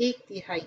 1/3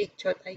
1/4,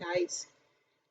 dies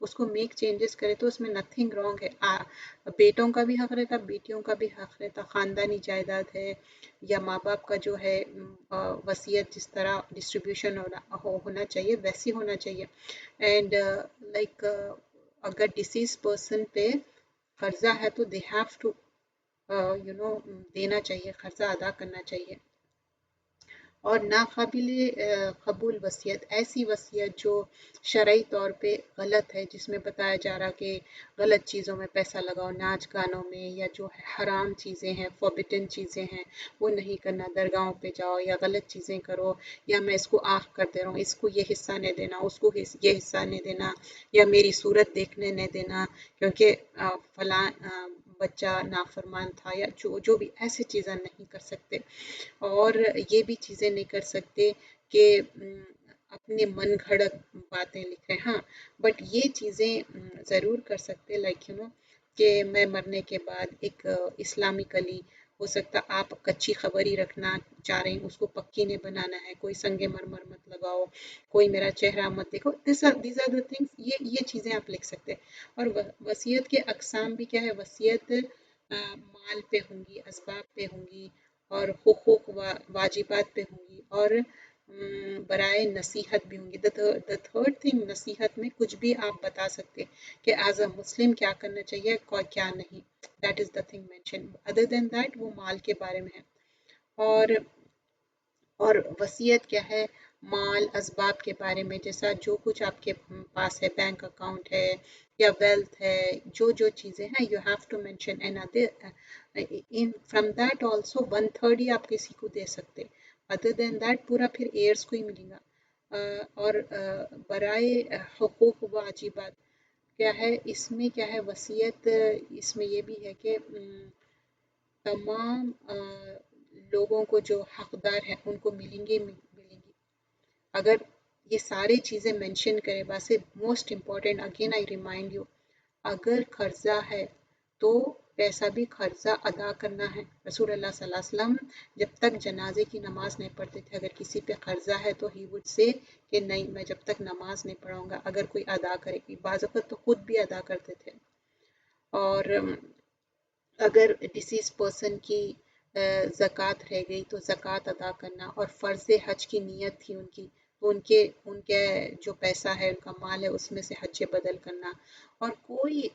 اس کو make changes کرے تو اس میں نتھنگ رانگ ہے. بیٹوں کا بھی حق رہتا، بیٹیوں کا بھی حق رہتا. خاندانی جائیداد ہے یا ماں باپ کا جو ہے وصیت جس طرح ڈسٹریبیوشن ہونا چاہیے ویسی ہونا چاہیے. اینڈ لائک اگر ڈیسیز پرسن پہ قرضہ ہے تو دے ہیو ٹو دینا چاہیے، قرضہ ادا کرنا چاہیے. اور ناقابل قبول وصیت، ایسی وصیت جو شرعی طور پہ غلط ہے، جس میں بتایا جا رہا کہ غلط چیزوں میں پیسہ لگاؤ، ناچ گانوں میں، یا جو حرام چیزیں ہیں، فوربٹن چیزیں ہیں وہ نہیں کرنا، درگاہوں پہ جاؤ یا غلط چیزیں کرو، یا میں اس کو آنکھ کرتے رہوں، اس کو یہ حصہ نہیں دینا، اس کو یہ حصہ نہیں دینا، یا میری صورت دیکھنے نہیں دینا کیونکہ فلاں بچہ نافرمان تھا، یا جو بھی ایسی چیزیں نہیں کر سکتے. اور یہ بھی چیزیں نہیں کر سکتے کہ اپنے من گھڑت باتیں لکھیں. ہاں بٹ یہ چیزیں ضرور کر سکتے لائک کہ میں مرنے کے بعد ایک اسلامکلی ہو سکتا آپ کچی خبر ہی رکھنا چاہ رہے ہیں، اس کو پکی نہیں بنانا ہے، کوئی سنگ مرمر مت لگاؤ، کوئی میرا چہرہ مت دیکھو. دیز آر دا تھنگس، یہ چیزیں آپ لکھ سکتے. اور وصیت کے اقسام بھی کیا ہے؟ وصیت مال پہ ہوں گی، اسباب پہ ہوں گی، اور حقوق واجبات پہ ہوں گی، اور برائے نصیحت بھی ہوں گی. دا تھرڈ تھنگ، نصیحت میں کچھ بھی آپ بتا سکتے کہ ایز اے مسلم کیا کرنا چاہیے اور کیا نہیں. That is the thing mention. Other than that وہ مال کے بارے میں ہے. اور وصیت کیا ہے؟ مال اسباب کے بارے میں، جیسا جو کچھ آپ کے پاس ہے، بینک اکاؤنٹ ہے یا ویلتھ ہے، جو چیزیں ہیں you have to mention. From that also 1/3 ہی آپ کسی کو دے سکتے. ادر دین دیٹ پورا پھر ایئرس کو ہی ملے گا. اور برائے حقوق و واجبات کیا ہے؟ اس میں کیا ہے؟ وصیت اس میں یہ بھی ہے کہ تمام لوگوں کو جو حقدار ہیں ان کو ملیں گی. اگر یہ سارے چیزیں مینشن کرے، ویسے most important again I remind you, اگر قرضہ ہے تو پیسہ بھی قرضہ ادا کرنا ہے. رسول اللہ صلی اللہ علیہ وسلم جب تک جنازے کی نماز نہیں پڑھتے تھے، اگر کسی پہ قرضہ ہے تو ہی وڈ سے کہ نہیں میں جب تک نماز نہیں پڑھاؤں گا، اگر کوئی ادا کرے گی. بعض اوقات تو خود بھی ادا کرتے تھے. اور اگر ڈیسیز پرسن کی زکوٰۃ رہ گئی تو زکوٰۃ ادا کرنا. اور فرض حج کی نیت تھی ان کی تو ان کے جو پیسہ ہے، ان کا مال ہے، اس میں سے حج بدل کرنا. اور کوئی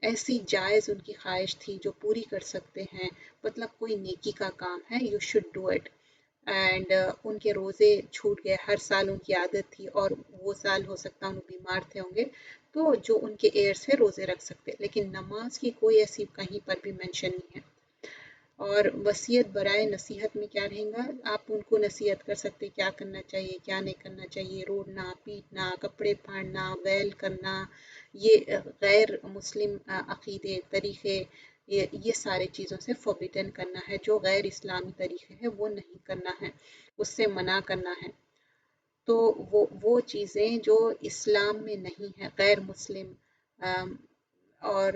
ایسی جائز ان کی خواہش تھی جو پوری کر سکتے ہیں، مطلب کوئی نیکی کا کام ہے، you should do it. And ان کے روزے چھوٹ گئے، ہر سال ان کی عادت تھی، اور وہ سال ہو سکتا ان بیمار تھے ہوں گے، تو جو ان کے ایئرس ہے روزے رکھ سکتے. لیکن نماز کی کوئی ایسی کہیں پر بھی مینشن نہیں ہے. اور وصیت برائے نصیحت میں کیا رہیں گا؟ آپ ان کو نصیحت کر سکتے کیا کرنا چاہیے، کیا نہیں کرنا چاہیے، روڑنا، پیٹنا، کپڑے پھاڑنا، ویل کرنا، یہ غیر مسلم عقیدے، طریقے، یہ سارے چیزوں سے فوربٹن کرنا ہے. جو غیر اسلامی طریقے ہیں وہ نہیں کرنا ہے، اس سے منع کرنا ہے. تو وہ چیزیں جو اسلام میں نہیں ہے، غیر مسلم اور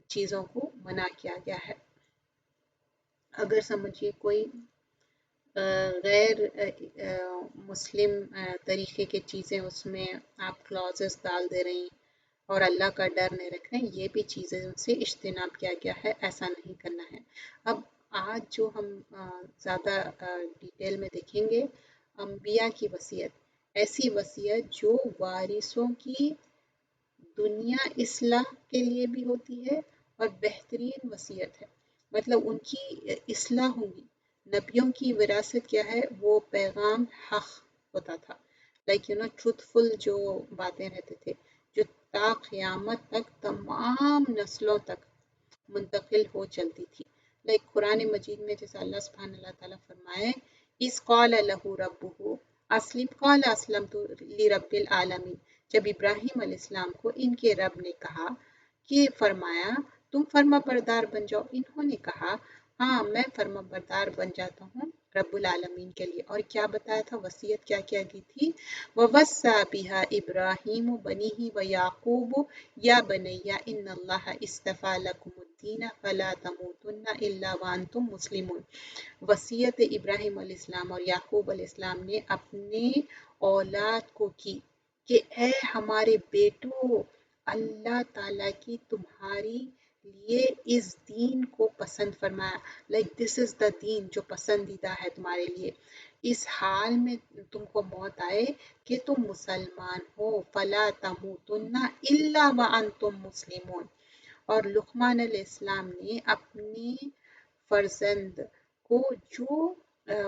چیزوں کو منع کیا گیا ہے. اگر سمجھیے کوئی غیر مسلم طریقے کی چیزیں اس میں آپ کلازز ڈال دے رہی ہیں اور اللہ کا ڈر نہیں رکھ رہے ہیں، یہ بھی چیزیں ان سے اجتناب کیا گیا ہے، ایسا نہیں کرنا ہے. اب آج جو ہم زیادہ ڈیٹیل میں دیکھیں گے، انبیاء کی وصیت، ایسی وصیت جو وارثوں کی دنیا اصلاح کے لیے بھی ہوتی ہے اور بہترین وصیت ہے. مطلب ان کی اصلاح ہوگی. نبیوں کی وراثت کیا ہے؟ وہ پیغام حق ہوتا تھا، ٹروتھفل جو باتیں رہتے تھے، جو تا قیامت تک تمام نسلوں تک منتقل ہو چلتی تھی. قرآن مجید میں جیسا اللہ سبحانہ اللہ تعالیٰ فرمائے، اِذ قال لہ ربہ اسلم قال اسلمت لرب العالمین. جب ابراہیم علیہ السلام کو ان کے رب نے کہا کہ فرمایا تم فرما بردار بن جاؤ، انہوں نے کہا ہاں میں فرما بردار بن جاتا ہوں رب العالمین کے لیے. اور کیا بتایا تھا؟ وصیت کیا کیا کی تھی؟ وَوَصَّى بِهَا إِبْرَاهِيمُ بَنِيهِ وَيَعْقُوبُ يَا بَنِيَّ إِنَّ اللَّهَ اصْطَفَىٰ لَكُمُ الدِّينَ فَلَا تَمُوتُنَّ إِلَّا وَأَنْتُمْ مُسْلِمُونَ. وصیت ابراہیم علیہ السلام اور یعقوب علیہ السلام نے اپنے اولاد کو کی کہ اے ہمارے بیٹو، اللہ تعالیٰ کی تمہاری لیے اس دین کو پسند فرمایا، لائک دس از دا دین جو پسندیدہ ہے تمہارے لیے، اس حال میں تم کو موت آئے کہ تم مسلمان ہو، فلا تموتن الا وانتم مسلمون۔ اور لقمان علیہ السلام نے اپنے فرزند کو جو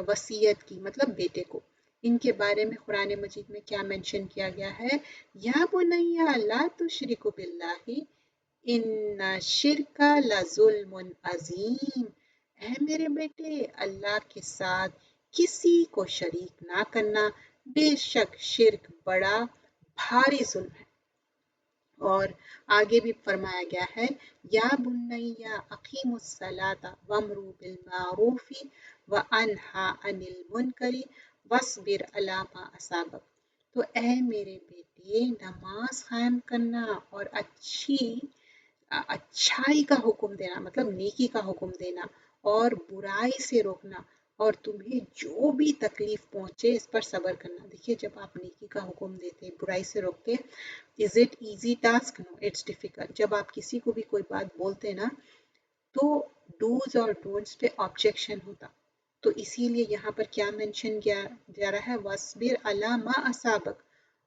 وصیت کی، مطلب بیٹے کو، ان کے بارے میں قرآن مجید میں کیا مینشن کیا گیا ہے؟ یا بنیا لا تشرک باللہ ان شرک لظلم عظیم، اے میرے بیٹے اللہ کے ساتھ کسی کو شریک نہ کرنا، بے شک شرک بڑا بھاری ظلم ہے۔ اور آگے بھی فرمایا گیا ہے یا بنیا اقیم الصلاۃ وامروا بالمعروف وانہا عن المنکر واصبر علی ما اصابک، تو اے میرے بیٹے نماز قائم کرنا اور اچھائی کا حکم دینا، مطلب نیکی کا حکم دینا، اور برائی سے روکنا، اور تمہیں جو بھی تکلیف پہنچے اس پر صبر کرنا۔ دیکھیے جب آپ نیکی کا حکم دیتے، برائی سے روکتے، is it easy task? No, it's difficult. جب آپ کسی کو بھی کوئی بات بولتے نا تو ڈوز اور ڈونٹس پہ آبجیکشن ہوتا، تو اسی لیے یہاں پر کیا مینشن کیا جا رہا ہے؟ وَاصْبِرْ عَلَىٰ مَا أَصَابَكَ،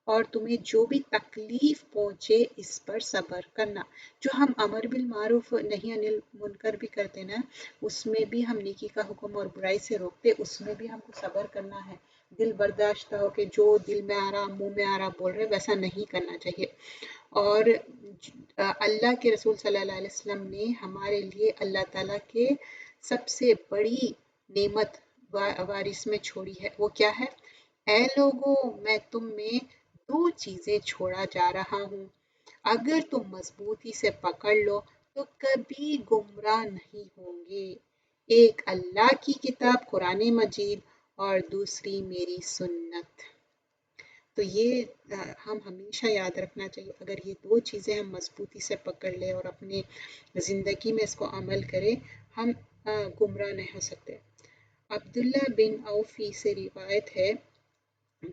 اور تمہیں جو بھی تکلیف پہنچے اس پر صبر کرنا۔ جو ہم امر بالمعروف نہی عن المنکر بھی کرتے نا، اس میں بھی ہم نیکی کا حکم اور برائی سے روکتے، اس میں بھی ہم کو صبر کرنا ہے، دل برداشتہ ہو کہ جو دل میں آ رہا منہ میں آ رہا بول رہے، ویسا نہیں کرنا چاہیے۔ اور اللہ کے رسول صلی اللہ علیہ وسلم نے ہمارے لیے اللہ تعالیٰ کے سب سے بڑی نعمت وارث میں چھوڑی ہے، وہ کیا ہے؟ اے لوگوں، میں تم میں دو چیزیں چھوڑا جا رہا ہوں، اگر تم مضبوطی سے پکڑ لو تو کبھی گمراہ نہیں ہوں گے، ایک اللہ کی کتاب قرآن مجید اور دوسری میری سنت۔ تو یہ ہم ہمیشہ یاد رکھنا چاہیے، اگر یہ دو چیزیں ہم مضبوطی سے پکڑ لیں اور اپنے زندگی میں اس کو عمل کریں، ہم گمراہ نہیں ہو سکتے۔ عبداللہ بن عوفی سے روایت ہے،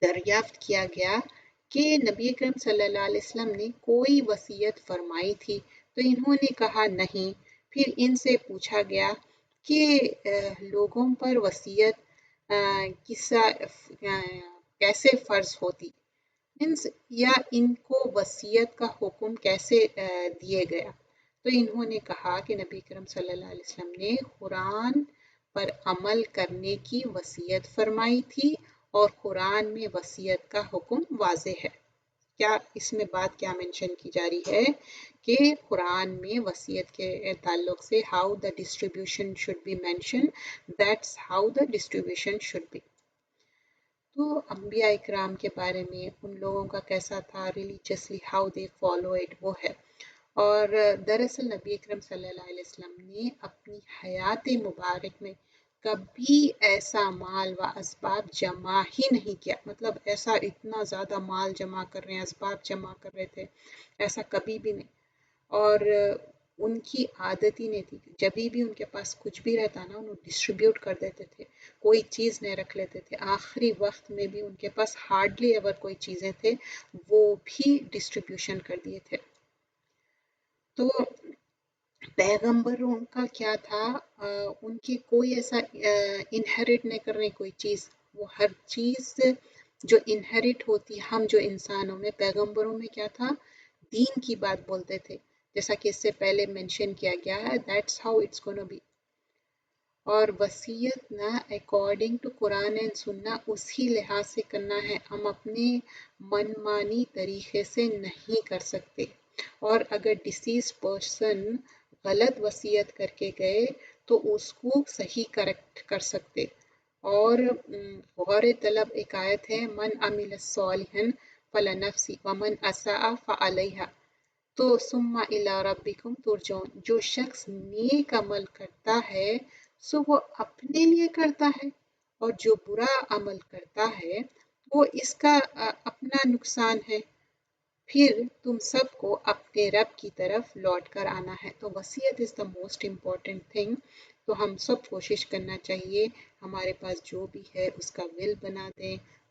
دریافت کیا گیا کہ نبی اکرم صلی اللہ علیہ وسلم نے کوئی وصیت فرمائی تھی، تو انہوں نے کہا نہیں۔ پھر ان سے پوچھا گیا کہ لوگوں پر وصیت کیسے فرض ہوتی، یا ان کو وصیت کا حکم کیسے دیے گیا؟ تو انہوں نے کہا کہ نبی کرم صلی اللہ علیہ وسلم نے قرآن پر عمل کرنے کی وصیت فرمائی تھی، اور قرآن میں وصیت کا حکم واضح ہے۔ کیا اس میں بات کیا مینشن کی جا رہی ہے کہ قرآن میں وصیت کے تعلق سے how the distribution should be mention, that's how the distribution should be. تو انبیاء اکرام کے بارے میں ان لوگوں کا کیسا تھا، religiously how they follow it, وہ ہے۔ اور دراصل نبی اکرم صلی اللہ علیہ وسلم نے اپنی حیات مبارک میں کبھی ایسا مال و اسباب جمع ہی نہیں کیا، مطلب ایسا اتنا زیادہ مال جمع کر رہے ہیں، اسباب جمع کر رہے تھے، ایسا کبھی بھی نہیں۔ اور ان کی عادت ہی نہیں تھی، جبھی بھی ان کے پاس کچھ بھی رہتا نا انہوں ڈسٹریبیوٹ کر دیتے تھے، کوئی چیز نہیں رکھ لیتے تھے، آخری وقت میں بھی ان کے پاس ہارڈلی ایور کوئی چیزیں تھے، وہ بھی ڈسٹریبیوشن کر دیے تھے۔ تو پیغمبروں کا کیا تھا، ان کی کوئی ایسا انہیریٹ نہیں کرنے کوئی چیز، وہ ہر چیز جو انہیریٹ ہوتی ہم جو انسانوں میں، پیغمبروں میں کیا تھا، دین کی بات بولتے تھے، جیسا کہ اس سے پہلے منشن کیا گیا ہے، that's how it's gonna be. اور وصیت نہ اکارڈنگ ٹو قرآن اینڈ سننا اسی لحاظ سے کرنا ہے، ہم اپنے من مانی طریقے سے نہیں کر سکتے۔ اور اگر ڈسیز پرسن غلط وصیت کر کے گئے تو اس کو صحیح کریکٹ کر سکتے۔ اور غور طلب ایک آیت ہے، من عمل صالحا فلنفسی ومن اساء فعلیہا، تو ثم الی ربکم ترجعون، جو شخص نیک عمل کرتا ہے سو وہ اپنے لیے کرتا ہے، اور جو برا عمل کرتا ہے وہ اس کا اپنا نقصان ہے، پھر تم سب کو اپنے رب کی طرف لوٹ کر آنا ہے۔ تو وصیت از دا موسٹ امپورٹنٹ تھنگ، تو ہم سب کوشش کرنا چاہیے ہمارے پاس جو بھی ہے اس کا ول بنا دیں،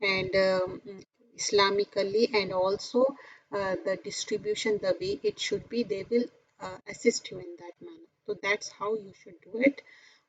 And Islamically and also the distribution the way it should be, they will assist you in that manner. So that's how you should do it.